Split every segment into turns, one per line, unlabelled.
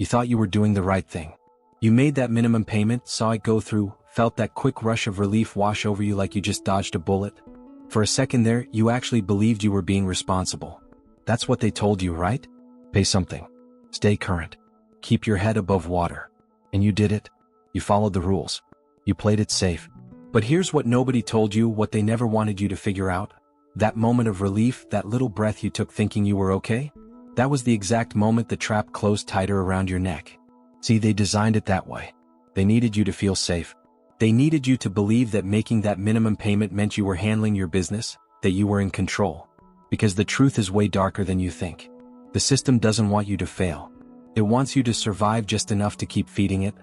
You thought you were doing the right thing. You made that minimum payment, saw it go through, felt that quick rush of relief wash over you like you just dodged a bullet. For a second there, you actually believed you were being responsible. That's what they told you, right? Pay something. Stay current. Keep your head above water. And you did it. You followed the rules. You played it safe. But here's what nobody told you, what they never wanted you to figure out. That moment of relief, that little breath you took thinking you were okay? That was the exact moment the trap closed tighter around your neck. See, they designed it that way. They needed you to feel safe. They needed you to believe that making that minimum payment meant you were handling your business, that you were in control. Because the truth is way darker than you think. The system doesn't want you to fail. It wants you to survive just enough to keep feeding it.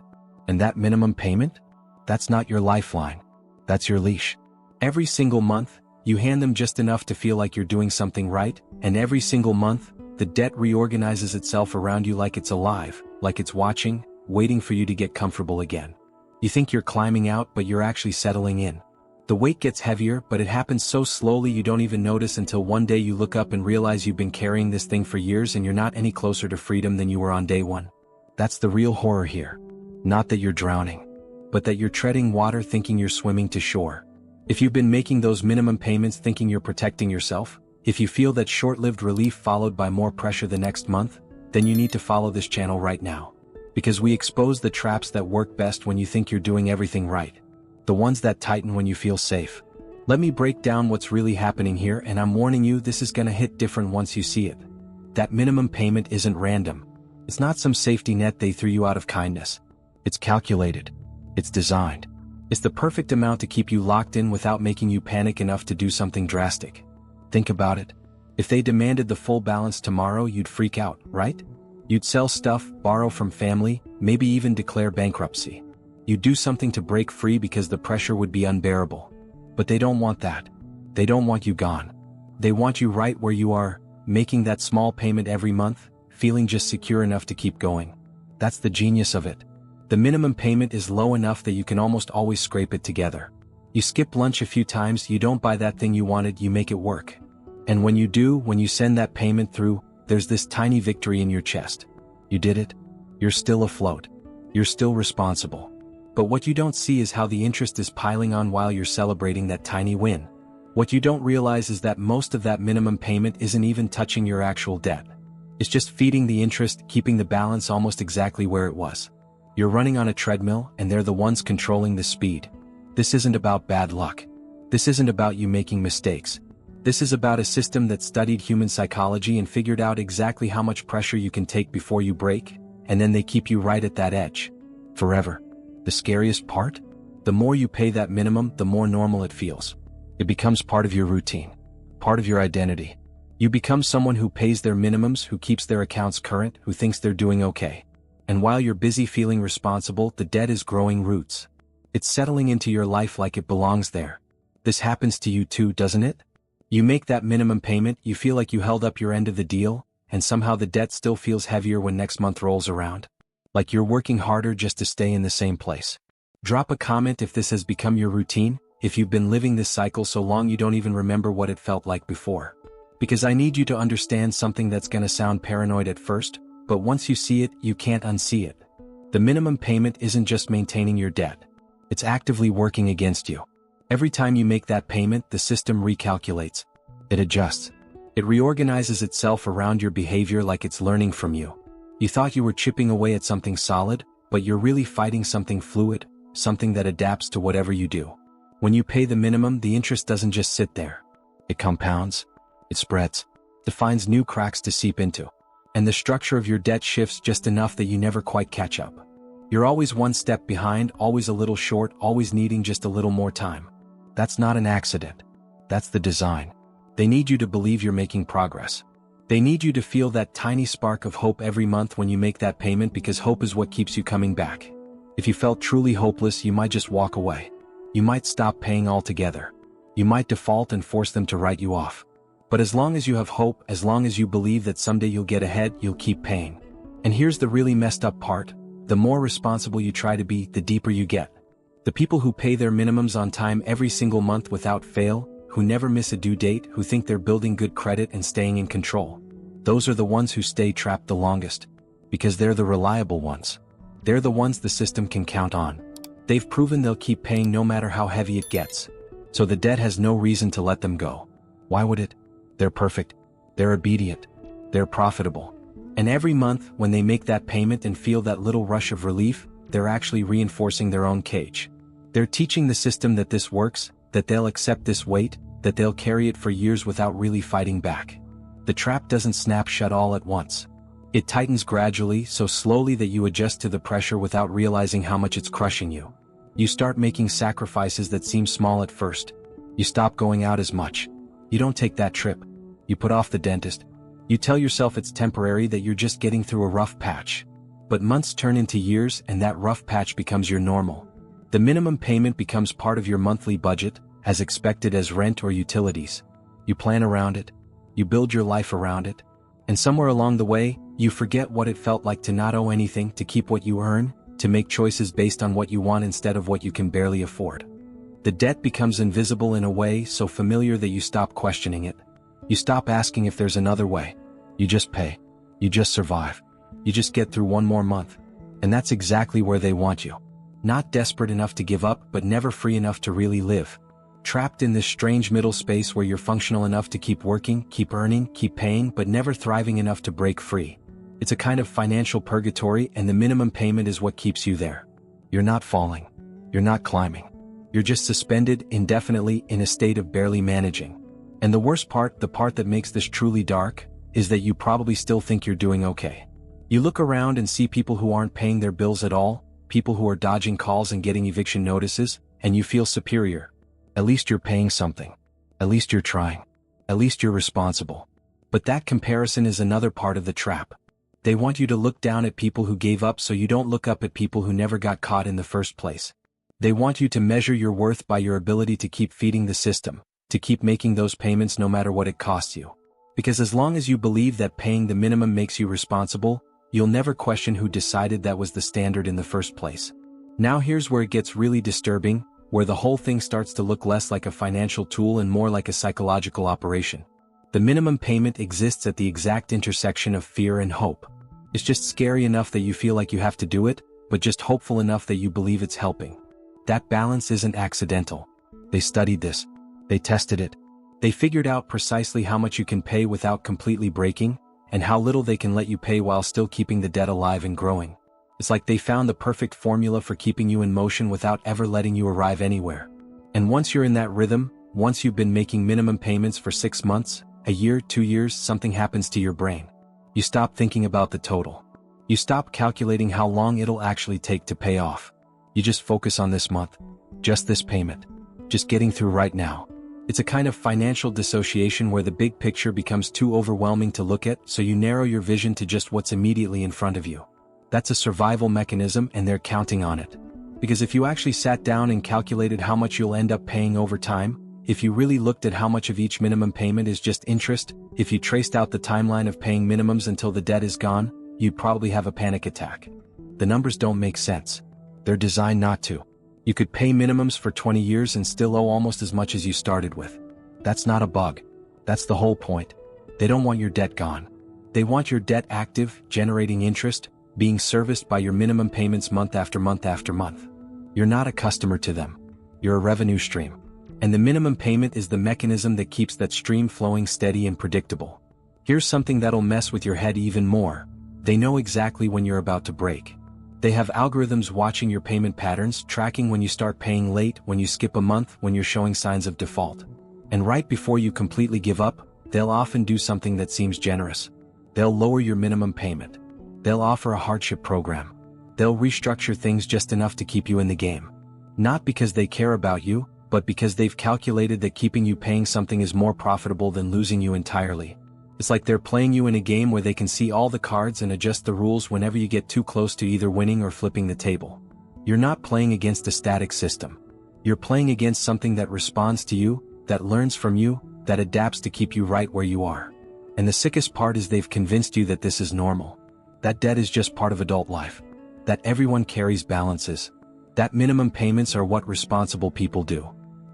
And that minimum payment? That's not your lifeline. That's your leash. Every single month, you hand them just enough to feel like you're doing something right, and every single month, the debt reorganizes itself around you like it's alive, like it's watching, waiting for you to get comfortable again. You think you're climbing out, but you're actually settling in. The weight gets heavier, but it happens so slowly you don't even notice until one day you look up and realize you've been carrying this thing for years and you're not any closer to freedom than you were on day one. That's the real horror here. Not that you're drowning, but that you're treading water thinking you're swimming to shore. If you've been making those minimum payments thinking you're protecting yourself, if you feel that short-lived relief followed by more pressure the next month, then you need to follow this channel right now. Because we expose the traps that work best when you think you're doing everything right. The ones that tighten when you feel safe. Let me break down what's really happening here, and I'm warning you, this is gonna hit different once you see it. That minimum payment isn't random. It's not some safety net they threw you out of kindness. It's calculated. It's designed. It's the perfect amount to keep you locked in without making you panic enough to do something drastic. Think about it. If they demanded the full balance tomorrow, you'd freak out, right? You'd sell stuff, borrow from family, maybe even declare bankruptcy. You'd do something to break free because the pressure would be unbearable. But they don't want that. They don't want you gone. They want you right where you are, making that small payment every month, feeling just secure enough to keep going. That's the genius of it. The minimum payment is low enough that you can almost always scrape it together. You skip lunch a few times, you don't buy that thing you wanted, you make it work. And when you do, when you send that payment through, there's this tiny victory in your chest. You did it. You're still afloat. You're still responsible. But what you don't see is how the interest is piling on while you're celebrating that tiny win. What you don't realize is that most of that minimum payment isn't even touching your actual debt. It's just feeding the interest, keeping the balance almost exactly where it was. You're running on a treadmill, and they're the ones controlling the speed. This isn't about bad luck. This isn't about you making mistakes. This is about a system that studied human psychology and figured out exactly how much pressure you can take before you break, and then they keep you right at that edge. Forever. The scariest part? The more you pay that minimum, the more normal it feels. It becomes part of your routine. Part of your identity. You become someone who pays their minimums, who keeps their accounts current, who thinks they're doing okay. And while you're busy feeling responsible, the debt is growing roots. It's settling into your life like it belongs there. This happens to you too, doesn't it? You make that minimum payment, you feel like you held up your end of the deal, and somehow the debt still feels heavier when next month rolls around. Like you're working harder just to stay in the same place. Drop a comment if this has become your routine, if you've been living this cycle so long you don't even remember what it felt like before. Because I need you to understand something that's gonna sound paranoid at first, but once you see it, you can't unsee it. The minimum payment isn't just maintaining your debt. It's actively working against you. Every time you make that payment, the system recalculates. It adjusts. It reorganizes itself around your behavior like it's learning from you. You thought you were chipping away at something solid, but you're really fighting something fluid, something that adapts to whatever you do. When you pay the minimum, the interest doesn't just sit there. It compounds. It spreads. It finds new cracks to seep into. And the structure of your debt shifts just enough that you never quite catch up. You're always one step behind, always a little short, always needing just a little more time. That's not an accident. That's the design. They need you to believe you're making progress. They need you to feel that tiny spark of hope every month when you make that payment, because hope is what keeps you coming back. If you felt truly hopeless, you might just walk away. You might stop paying altogether. You might default and force them to write you off. But as long as you have hope, as long as you believe that someday you'll get ahead, you'll keep paying. And here's the really messed up part. The more responsible you try to be, the deeper you get. The people who pay their minimums on time every single month without fail, who never miss a due date, who think they're building good credit and staying in control. Those are the ones who stay trapped the longest. Because they're the reliable ones. They're the ones the system can count on. They've proven they'll keep paying no matter how heavy it gets. So the debt has no reason to let them go. Why would it? They're perfect. They're obedient. They're profitable. And every month, when they make that payment and feel that little rush of relief, they're actually reinforcing their own cage. They're teaching the system that this works, that they'll accept this weight, that they'll carry it for years without really fighting back. The trap doesn't snap shut all at once. It tightens gradually, so slowly that you adjust to the pressure without realizing how much it's crushing you. You start making sacrifices that seem small at first. You stop going out as much. You don't take that trip. You put off the dentist. You tell yourself it's temporary, that you're just getting through a rough patch. But months turn into years and that rough patch becomes your normal. The minimum payment becomes part of your monthly budget, as expected as rent or utilities. You plan around it. You build your life around it. And somewhere along the way, you forget what it felt like to not owe anything, to keep what you earn, to make choices based on what you want instead of what you can barely afford. The debt becomes invisible in a way so familiar that you stop questioning it. You stop asking if there's another way. You just pay. You just survive. You just get through one more month. And that's exactly where they want you. Not desperate enough to give up, but never free enough to really live. Trapped in this strange middle space where you're functional enough to keep working, keep earning, keep paying, but never thriving enough to break free. It's a kind of financial purgatory, and the minimum payment is what keeps you there. You're not falling. You're not climbing. You're just suspended indefinitely in a state of barely managing. And the worst part, the part that makes this truly dark, is that you probably still think you're doing okay. You look around and see people who aren't paying their bills at all, people who are dodging calls and getting eviction notices, and you feel superior. At least you're paying something. At least you're trying. At least you're responsible. But that comparison is another part of the trap. They want you to look down at people who gave up so you don't look up at people who never got caught in the first place. They want you to measure your worth by your ability to keep feeding the system, to keep making those payments no matter what it costs you. Because as long as you believe that paying the minimum makes you responsible, you'll never question who decided that was the standard in the first place. Now here's where it gets really disturbing, where the whole thing starts to look less like a financial tool and more like a psychological operation. The minimum payment exists at the exact intersection of fear and hope. It's just scary enough that you feel like you have to do it, but just hopeful enough that you believe it's helping. That balance isn't accidental. They studied this. They tested it. They figured out precisely how much you can pay without completely breaking, and how little they can let you pay while still keeping the debt alive and growing. It's like they found the perfect formula for keeping you in motion without ever letting you arrive anywhere. And once you're in that rhythm, once you've been making minimum payments for 6 months, a year, 2 years, something happens to your brain. You stop thinking about the total. You stop calculating how long it'll actually take to pay off. You just focus on this month. Just this payment. Just getting through right now. It's a kind of financial dissociation where the big picture becomes too overwhelming to look at, so you narrow your vision to just what's immediately in front of you. That's a survival mechanism, and they're counting on it. Because if you actually sat down and calculated how much you'll end up paying over time, if you really looked at how much of each minimum payment is just interest, if you traced out the timeline of paying minimums until the debt is gone, you'd probably have a panic attack. The numbers don't make sense. They're designed not to. You could pay minimums for 20 years and still owe almost as much as you started with. That's not a bug. That's the whole point. They don't want your debt gone. They want your debt active, generating interest, being serviced by your minimum payments month after month after month. You're not a customer to them. You're a revenue stream. And the minimum payment is the mechanism that keeps that stream flowing steady and predictable. Here's something that'll mess with your head even more. They know exactly when you're about to break. They have algorithms watching your payment patterns, tracking when you start paying late, when you skip a month, when you're showing signs of default. And right before you completely give up, they'll often do something that seems generous. They'll lower your minimum payment. They'll offer a hardship program. They'll restructure things just enough to keep you in the game. Not because they care about you, but because they've calculated that keeping you paying something is more profitable than losing you entirely. It's like they're playing you in a game where they can see all the cards and adjust the rules whenever you get too close to either winning or flipping the table. You're not playing against a static system. You're playing against something that responds to you, that learns from you, that adapts to keep you right where you are. And the sickest part is they've convinced you that this is normal. That debt is just part of adult life. That everyone carries balances. That minimum payments are what responsible people do.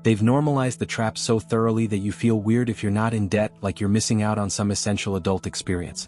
They've normalized the trap so thoroughly that you feel weird if you're not in debt, like you're missing out on some essential adult experience.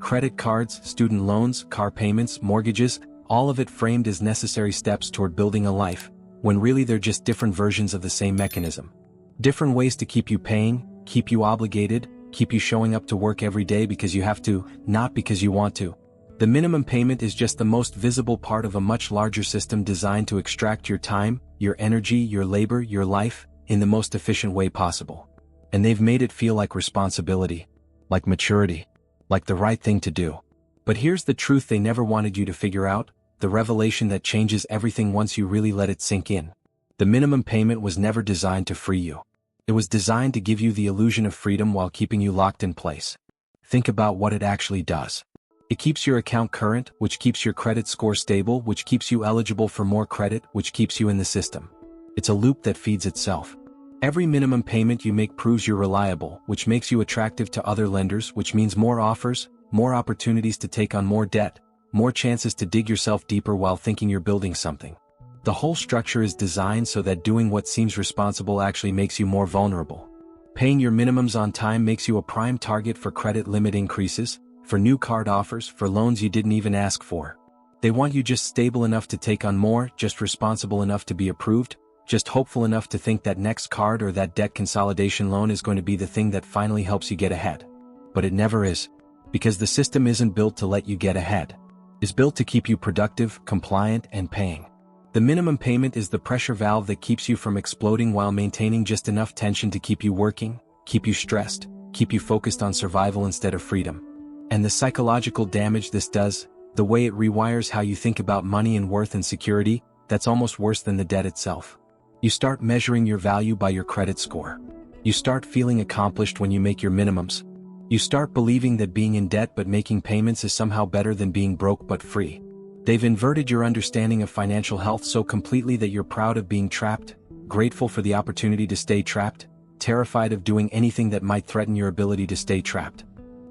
Credit cards, student loans, car payments, mortgages, all of it framed as necessary steps toward building a life, when really they're just different versions of the same mechanism. Different ways to keep you paying, keep you obligated, keep you showing up to work every day because you have to, not because you want to. The minimum payment is just the most visible part of a much larger system designed to extract your time, your energy, your labor, your life, in the most efficient way possible. And they've made it feel like responsibility, like maturity, like the right thing to do. But here's the truth they never wanted you to figure out, the revelation that changes everything once you really let it sink in. The minimum payment was never designed to free you. It was designed to give you the illusion of freedom while keeping you locked in place. Think about what it actually does. It keeps your account current, which keeps your credit score stable, which keeps you eligible for more credit, which keeps you in the system. It's a loop that feeds itself. Every minimum payment you make proves you're reliable, which makes you attractive to other lenders, which means more offers, more opportunities to take on more debt, more chances to dig yourself deeper while thinking you're building something. The whole structure is designed so that doing what seems responsible actually makes you more vulnerable. Paying your minimums on time makes you a prime target for credit limit increases, for new card offers, for loans you didn't even ask for. They want you just stable enough to take on more, just responsible enough to be approved, just hopeful enough to think that next card or that debt consolidation loan is going to be the thing that finally helps you get ahead. But it never is. Because the system isn't built to let you get ahead. It's built to keep you productive, compliant, and paying. The minimum payment is the pressure valve that keeps you from exploding while maintaining just enough tension to keep you working, keep you stressed, keep you focused on survival instead of freedom. And the psychological damage this does, the way it rewires how you think about money and worth and security, that's almost worse than the debt itself. You start measuring your value by your credit score. You start feeling accomplished when you make your minimums. You start believing that being in debt but making payments is somehow better than being broke but free. They've inverted your understanding of financial health so completely that you're proud of being trapped, grateful for the opportunity to stay trapped, terrified of doing anything that might threaten your ability to stay trapped.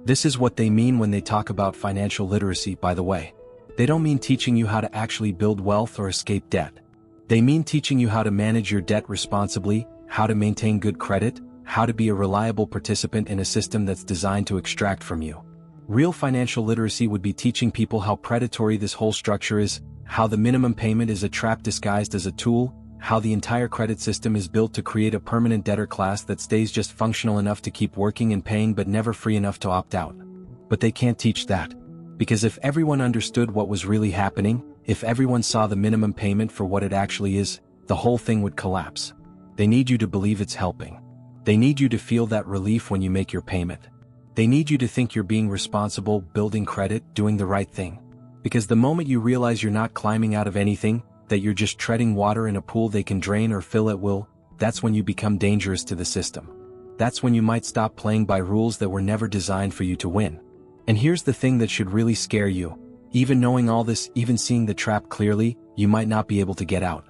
This is what they mean when they talk about financial literacy, by the way. They don't mean teaching you how to actually build wealth or escape debt. They mean teaching you how to manage your debt responsibly, how to maintain good credit, how to be a reliable participant in a system that's designed to extract from you. Real financial literacy would be teaching people how predatory this whole structure is, how the minimum payment is a trap disguised as a tool, how the entire credit system is built to create a permanent debtor class that stays just functional enough to keep working and paying but never free enough to opt out. But they can't teach that. Because if everyone understood what was really happening, if everyone saw the minimum payment for what it actually is, the whole thing would collapse. They need you to believe it's helping. They need you to feel that relief when you make your payment. They need you to think you're being responsible, building credit, doing the right thing. Because the moment you realize you're not climbing out of anything, that you're just treading water in a pool they can drain or fill at will, that's when you become dangerous to the system. That's when you might stop playing by rules that were never designed for you to win. And here's the thing that should really scare you. Even knowing all this, even seeing the trap clearly, you might not be able to get out.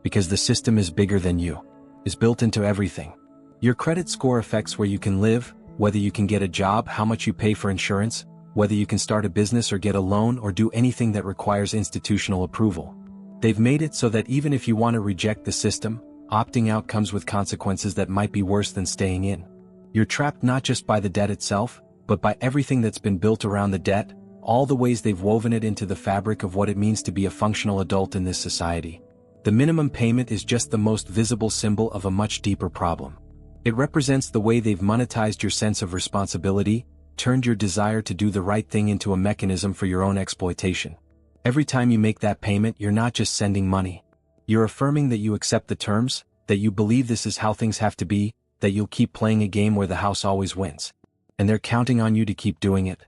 Because the system is bigger than you. Is built into everything. Your credit score affects where you can live, whether you can get a job, how much you pay for insurance, whether you can start a business or get a loan or do anything that requires institutional approval. They've made it so that even if you want to reject the system, opting out comes with consequences that might be worse than staying in. You're trapped not just by the debt itself, but by everything that's been built around the debt, all the ways they've woven it into the fabric of what it means to be a functional adult in this society. The minimum payment is just the most visible symbol of a much deeper problem. It represents the way they've monetized your sense of responsibility, turned your desire to do the right thing into a mechanism for your own exploitation. Every time you make that payment, you're not just sending money. You're affirming that you accept the terms, that you believe this is how things have to be, that you'll keep playing a game where the house always wins. And they're counting on you to keep doing it.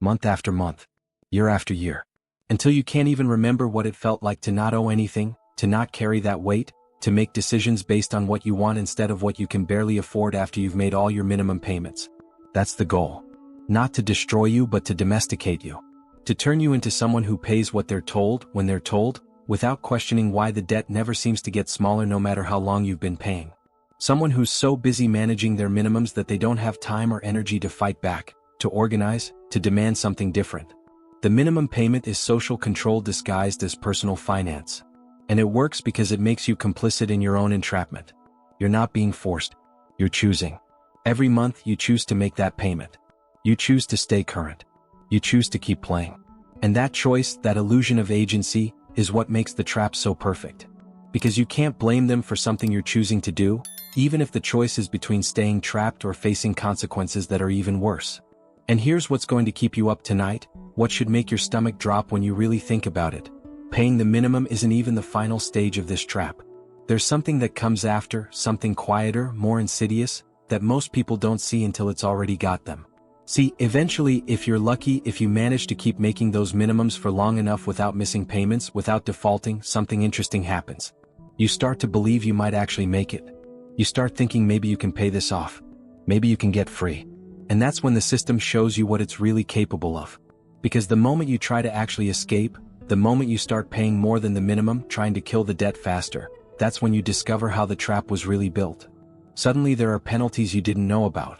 Month after month. Year after year. Until you can't even remember what it felt like to not owe anything, to not carry that weight, to make decisions based on what you want instead of what you can barely afford after you've made all your minimum payments. That's the goal. Not to destroy you but to domesticate you. To turn you into someone who pays what they're told, when they're told, without questioning why the debt never seems to get smaller no matter how long you've been paying. Someone who's so busy managing their minimums that they don't have time or energy to fight back, to organize, to demand something different. The minimum payment is social control disguised as personal finance. And it works because it makes you complicit in your own entrapment. You're not being forced. You're choosing. Every month you choose to make that payment. You choose to stay current. You choose to keep playing. And that choice, that illusion of agency, is what makes the trap so perfect. Because you can't blame them for something you're choosing to do, even if the choice is between staying trapped or facing consequences that are even worse. And here's what's going to keep you up tonight, what should make your stomach drop when you really think about it. Paying the minimum isn't even the final stage of this trap. There's something that comes after, something quieter, more insidious, that most people don't see until it's already got them. See, eventually, if you're lucky, if you manage to keep making those minimums for long enough without missing payments, without defaulting, something interesting happens. You start to believe you might actually make it. You start thinking maybe you can pay this off. Maybe you can get free. And that's when the system shows you what it's really capable of. Because the moment you try to actually escape, the moment you start paying more than the minimum, trying to kill the debt faster, that's when you discover how the trap was really built. Suddenly there are penalties you didn't know about.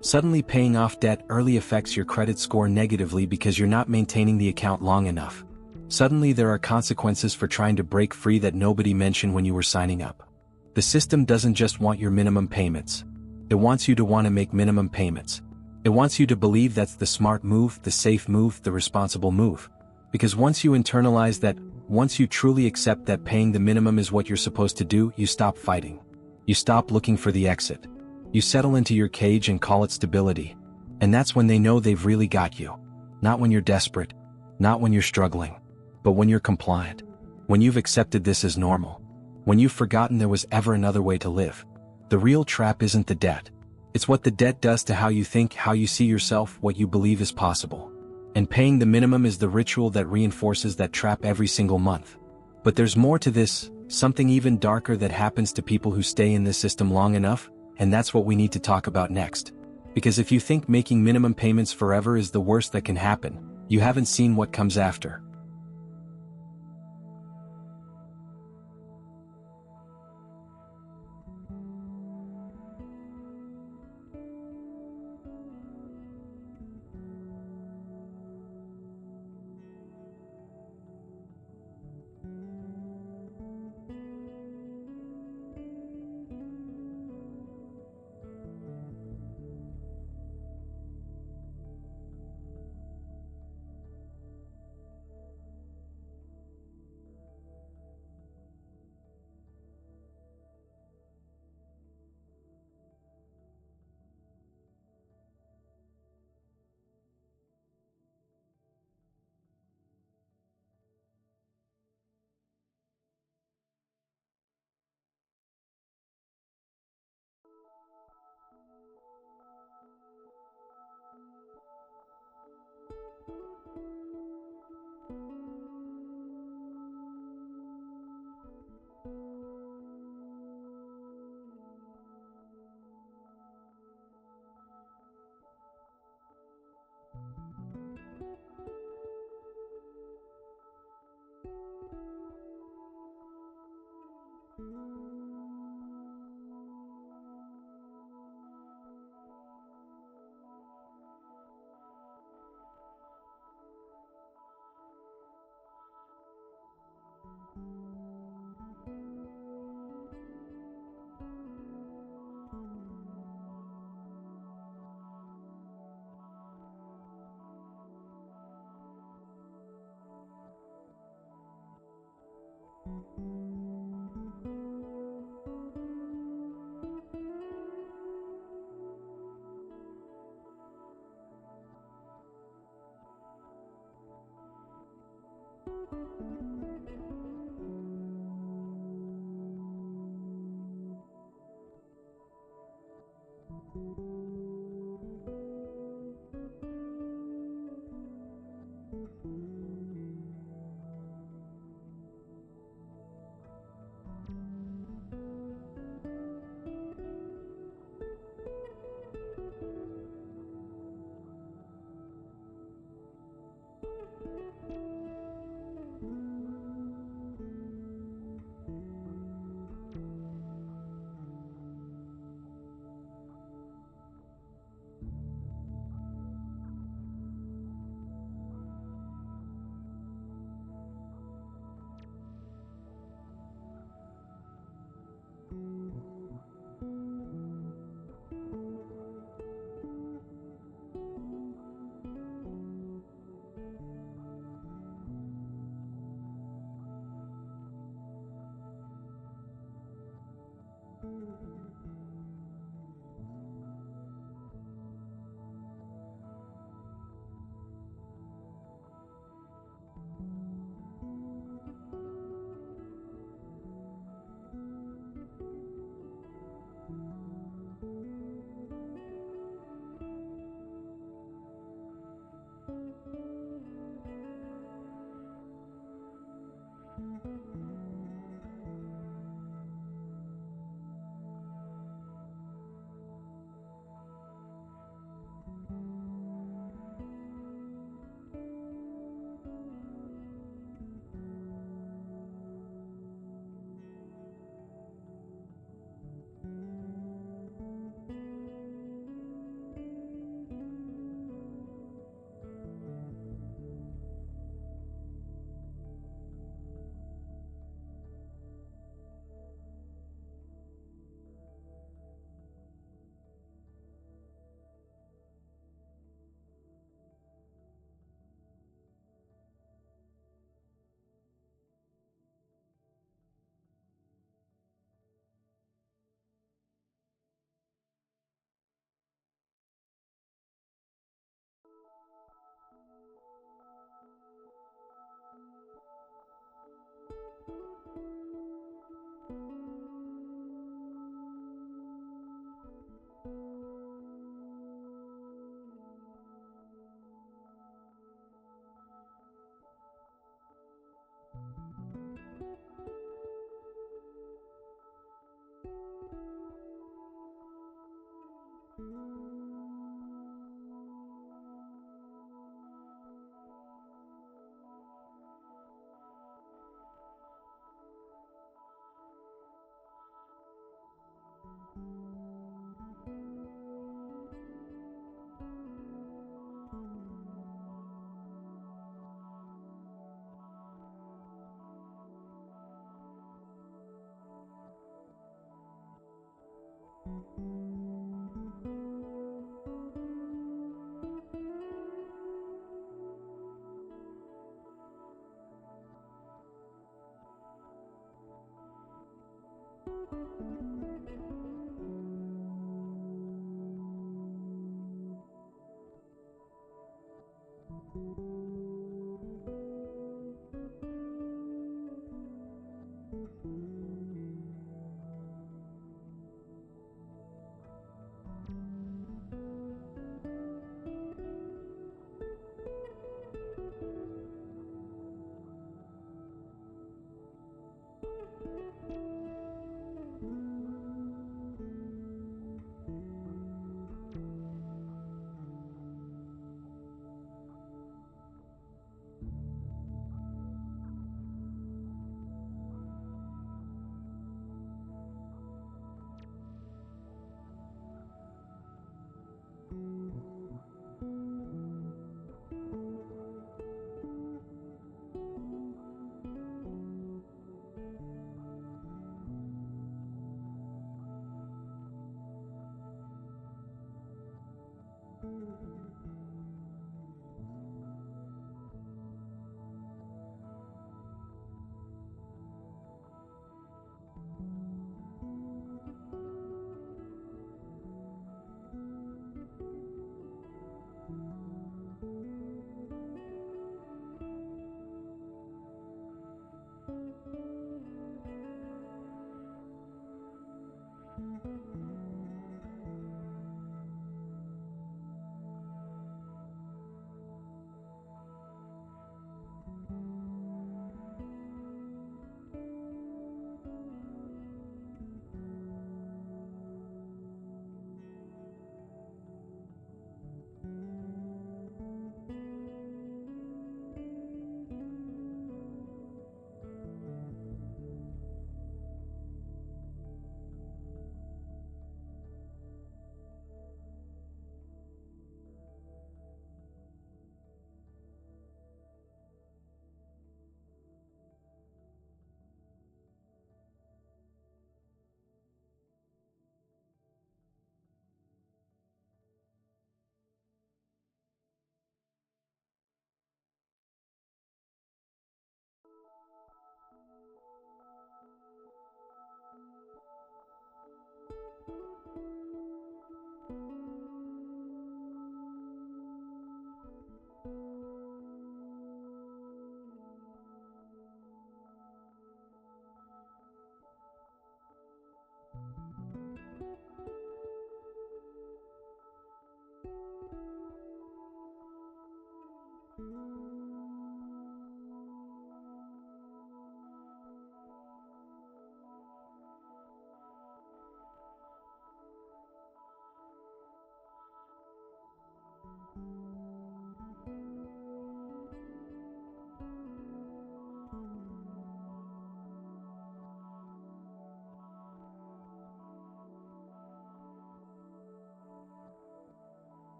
Suddenly paying off debt early affects your credit score negatively because you're not maintaining the account long enough. Suddenly there are consequences for trying to break free that nobody mentioned when you were signing up. The system doesn't just want your minimum payments. It wants you to want to make minimum payments. It wants you to believe that's the smart move, the safe move, the responsible move. Because once you internalize that, once you truly accept that paying the minimum is what you're supposed to do, you stop fighting. You stop looking for the exit. You settle into your cage and call it stability. And that's when they know they've really got you. Not when you're desperate. Not when you're struggling. But when you're compliant. When you've accepted this as normal. When you've forgotten there was ever another way to live. The real trap isn't the debt. It's what the debt does to how you think, how you see yourself, what you believe is possible. And paying the minimum is the ritual that reinforces that trap every single month. But there's more to this, something even darker that happens to people who stay in this system long enough, and that's what we need to talk about next. Because if you think making minimum payments forever is the worst that can happen, you haven't seen what comes after.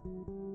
you.